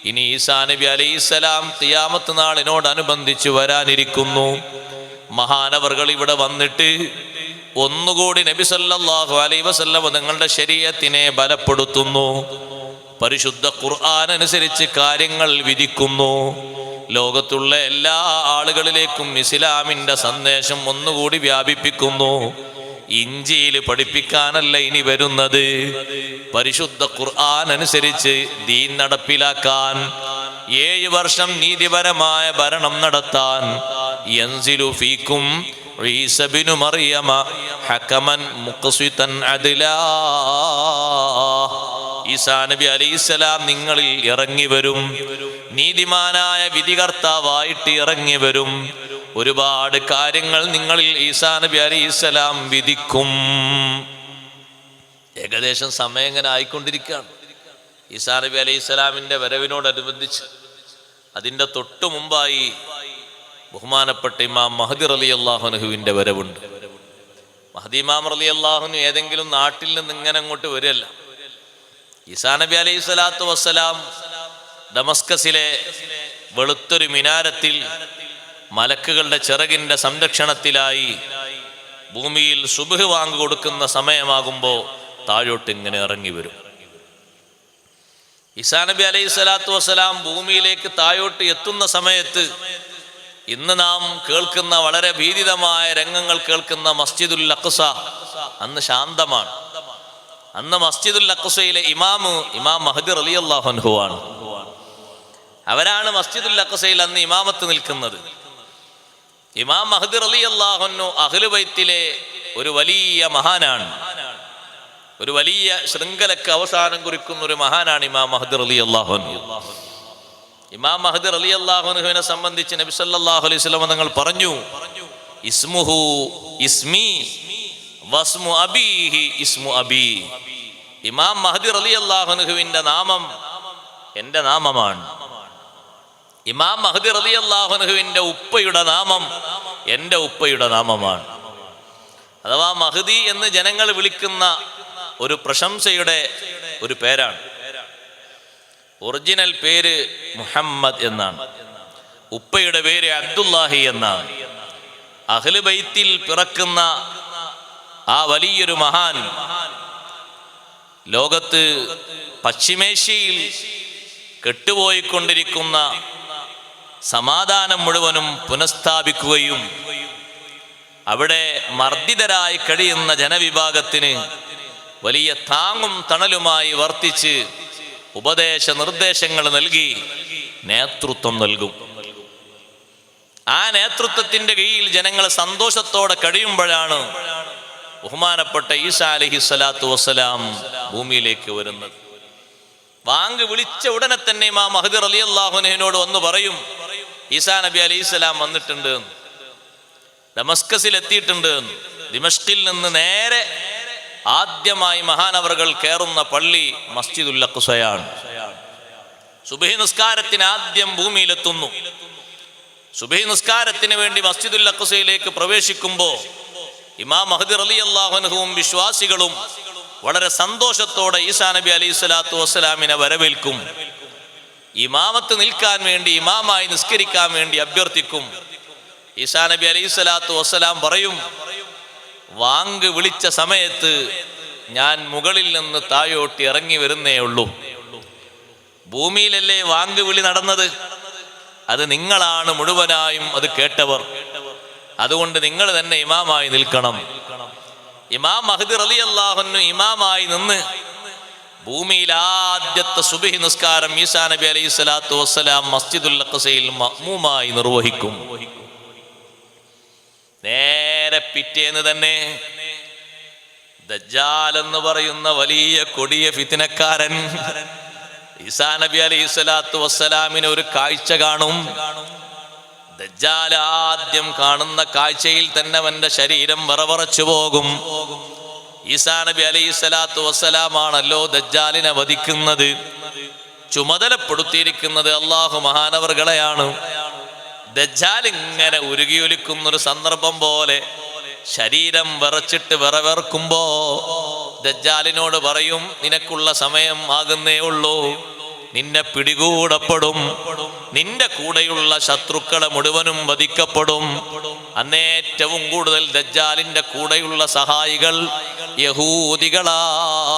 ഇനി ഈസാ നബി അലൈഹിസ്സലാം ഖിയാമത്ത് നാളിനോടനുബന്ധിച്ച് വരാനിരിക്കുന്നു. മഹാനവർകൾ ഇവിടെ വന്നിട്ട് ഒന്നുകൂടി നബി സല്ലല്ലാഹു അലൈഹി വസല്ലം നിങ്ങളുടെ ശരീഅത്തിനെ ബലപ്പെടുത്തുന്നു. പരിശുദ്ധ ഖുർആൻ അനുസരിച്ച് കാര്യങ്ങൾ വിധിക്കുന്നു. ലോകത്തുള്ള എല്ലാ ആളുകളിലേക്കും ഇസ്ലാമിൻ്റെ സന്ദേശം ഒന്നുകൂടി വ്യാപിപ്പിക്കുന്നു. ഇഞ്ചിയിൽ പഠിപ്പിക്കാനല്ല ഇനി വരുന്നത്, പരിശുദ്ധ ഖുർആൻ അനുസരിച്ച് ദീൻ നടപ്പിലാക്കാൻ, 7 വർഷം നീതിപരമായ ഭരണം നടത്താൻ. യൻസിലു ഫീക്കും ഈസ ഇബ്നു മറിയമ ഹകമൻ മുഖ്സിതൻ അദ്ലാ. ഈസാ നബി അലൈഹിസ്സലാം നിങ്ങളിൽ ഇറങ്ങി വരും, നീതിമാനായ വിധികർത്താവായിട്ട് ഇറങ്ങി വരും. ഒരുപാട് കാര്യങ്ങൾ നിങ്ങളിൽ ഈസാ നബി അലൈഹിസ്സലാം വിധിക്കും. ഏകദേശം സമയം ഇങ്ങനെ ആയിക്കൊണ്ടിരിക്കുകയാണ്. ഈസാ നബി അലൈഹിസ്സലാമിൻ്റെ വരവിനോടനുബന്ധിച്ച് അതിൻ്റെ തൊട്ടു മുമ്പായി ബഹുമാനപ്പെട്ട ഇമാം മഹ്ദി റളിയല്ലാഹു അൻഹുവിൻ്റെ വരവുണ്ട്. മഹ്ദി ഇമാം റളിയല്ലാഹു അൻഹു ഏതെങ്കിലും നാട്ടിൽ നിന്ന് ഇങ്ങനെ അങ്ങോട്ട് വരികയല്ല. ഈസാ നബി അലൈഹി സ്വലാത്തു വസ്സലാം ദമസ്കസിലെ വെളുത്തൊരു മിനാരത്തിൽ മലക്കുകളുടെ ചിറകിന്റെ സംരക്ഷണത്തിലായി ഭൂമിയിൽ സുബ്ഹ് വാങ്ങ് കൊടുക്കുന്ന സമയമാകുമ്പോൾ താഴോട്ട് ഇങ്ങനെ ഇറങ്ങി വരും. ഈസാ നബി അലൈഹി സ്വലാത്തു വസ്സലാം ഭൂമിയിലേക്ക് താഴോട്ട് എത്തുന്ന സമയത്ത് ഇന്ന് നാം കേൾക്കുന്ന വളരെ ഭീതിതമായ രംഗങ്ങൾ കേൾക്കുന്ന മസ്ജിദുൽ അഖ്സ അന്ന് ശാന്തമാണ്. അന്ന് മസ്ജിദുൽ അഖ്സയിലെ ഇമാം മഹ്ദി റളിയല്ലാഹു അൻഹു ആണ്. അവരാണ് മസ്ജിദുൽ അഖ്സയിൽ അന്ന് ഇമാമത്ത് നിൽക്കുന്നത്. ഇമാം മഹ്ദി റളിയല്ലാഹു അൻഹു അഹ്ലു ബൈത്തിലെ ഒരു വലിയ മഹാനാണ്. ഒരു വലിയ ശൃംഖലക്ക് അവസാനം കുറിക്കുന്ന ഒരു മഹാനാണ് ഇമാം മഹ്ദി റളിയല്ലാഹു അൻഹു. ഇമാം മഹ്ദി റളിയല്ലാഹു അൻഹുവിനെ സംബന്ധിച്ച് നബി സല്ലല്ലാഹു അലൈഹി വസല്ലം തങ്ങൾ പറഞ്ഞു, ഇസ്മുഹു ഇസ്മി വസ്മു അബീഹി ഇസ്മു അബീ. ഇമാം മഹ്ദി റളിയല്ലാഹു അൻഹുവിന്റെ നാമം എൻ്റെ നാമമാണ്. ഇമാം മഹ്ദി റളിയല്ലാഹു അൻഹുവിന്റെ ഉപ്പയുടെ നാമം എൻ്റെ ഉപ്പയുടെ നാമമാണ്. അഥവാ മഹ്ദി എന്ന് ജനങ്ങൾ വിളിക്കുന്ന ഒരു പ്രശംസയുടെ ഒരു പേരാണ്. ഒറിജിനൽ പേര് മുഹമ്മദ് എന്നാണ്, ഉപ്പയുടെ പേര് അബ്ദുല്ലാഹി എന്നാണ്. അഹ്ലു ബൈത്തിൽ പിറക്കുന്ന ആ വലിയൊരു മഹാൻ ലോകത്ത് പശ്ചിമേഷ്യയിൽ കെട്ടുപോയിക്കൊണ്ടിരിക്കുന്ന സമാധാനം മുഴുവനും പുനഃസ്ഥാപിക്കുകയും അവിടെ മർദ്ദിതരായി കഴിയുന്ന ജനവിഭാഗത്തിന് വലിയ താങ്ങും തണലുമായി വർത്തിച്ച് ഉപദേശ നിർദ്ദേശങ്ങൾ നൽകി നേതൃത്വം നൽകും. ആ നേതൃത്വത്തിന്റെ കീഴിൽ ജനങ്ങൾ സന്തോഷത്തോടെ കഴിയുമ്പോഴാണ് ബഹുമാനപ്പെട്ട ഈസാ അലൈഹി സ്വലാത്തു വസ്സലാം ഭൂമിയിലേക്ക് വരുന്നത്. വാങ്ക് വിളിച്ച ഉടനെ തന്നെ ഇമാം മഹ്ദി റളിയല്ലാഹു അൻഹുവിനോട് വന്ന് പറയും, ഈസാ നബി അലൈഹി സ്വലാം വന്നിട്ടുണ്ട്, ദമസ്കസിൽ എത്തിയിട്ടുണ്ട്. ദിമഷ്കിൽ നിന്ന് നേരെ ആദ്യമായി മഹാനവറുകൾ കയറുന്ന പള്ളി മസ്ജിദുൽ അഖ്സയാണ്. സുബ്ഹി നിസ്കാരത്തിന് ആദ്യം ഭൂമിയിലെത്തുന്നു. സുബ്ഹി നിസ്കാരത്തിന് വേണ്ടി മസ്ജിദുൽ അഖ്സയിലേക്ക് പ്രവേശിക്കുമ്പോൾ ഇമാം മഹ്ദി റളിയല്ലാഹു അൻഹുവും വിശ്വാസികളും വളരെ സന്തോഷത്തോടെ ഈസാ നബി അലൈഹി സ്വലാത്തു വസ്സലാമിനെ വരവേൽക്കും. ഇമാമത്ത് നിൽക്കാൻ വേണ്ടി, ഇമാമായി നിസ്കരിക്കാൻ വേണ്ടി അഭ്യർത്ഥിക്കും. ഈസാ നബി അലൈഹി സ്വലാത്തു വസ്സലാം പറയും, വാങ്ക് വിളിച്ച സമയത്ത് ഞാൻ മുകളിൽ നിന്ന് താഴോട്ട് ഇറങ്ങി വരുന്നേ ഉള്ളൂ. ഭൂമിയിലല്ലേ വാങ്ക് വിളി നടന്നത്, അത് നിങ്ങളാണ് മുഴുവനായും അത് കേട്ടവർ. അതുകൊണ്ട് നിങ്ങൾ തന്നെ ഇമാമായി നിൽക്കണം. ഇമാം മഹ്ദി റളിയല്ലാഹു അൻഹു ഇമാമായി നിന്ന് ഭൂമിയിൽ ആദ്യത്തെ സുബ്ഹി നിസ്കാരം ഈസാ നബി അലൈഹി സ്വലാത്തു വസ്സലാം മസ്ജിദുൽ അഖ്സയിൽ മഅ്മൂമായി നിർവഹിക്കും. നേരെ പിറ്റേന്ന് തന്നെ ദജ്ജാൽ എന്ന് പറയുന്ന വലിയ കൊടിയ ഫിത്നക്കാരൻ ഈസാ നബി അലൈഹി സ്വലാത്തു വസ്സലാമിന് ഒരു കാഴ്ച കാണും. ദജ്ജാൽ ആദ്യം കാണുന്ന കാഴ്ചയിൽ തന്നെ അവന്റെ ശരീരം വിറവിറച്ചു പോകും. ഈസാ നബി അലൈഹി സ്വലാത്തു വസ്സലാമാണല്ലോ ദജ്ജാലിനെ വധിക്കുന്നത്. ചുമതലപ്പെടുത്തിയിരിക്കുന്നത് അല്ലാഹു മഹാനവർകളെയാണ്. ദജ്ജാൽ ഇങ്ങനെ ഉരുകിയൊലിക്കുന്നൊരു സന്ദർഭം പോലെ ശരീരം വിറച്ചിട്ട് വിറവിറക്കുമ്പോ ദജ്ജാലിനോട് പറയും, നിനക്കുള്ള സമയം ആകുന്നേ ഉള്ളൂ, നിന്നെ പിടികൂടപ്പെടും, നിന്റെ കൂടെയുള്ള ശത്രുക്കളെ മുഴുവനും വധിക്കപ്പെടും. അന്നേറ്റവും കൂടുതൽ ദജ്ജാലിന്റെ കൂടെയുള്ള സഹായികൾ യഹൂദികളാണ്.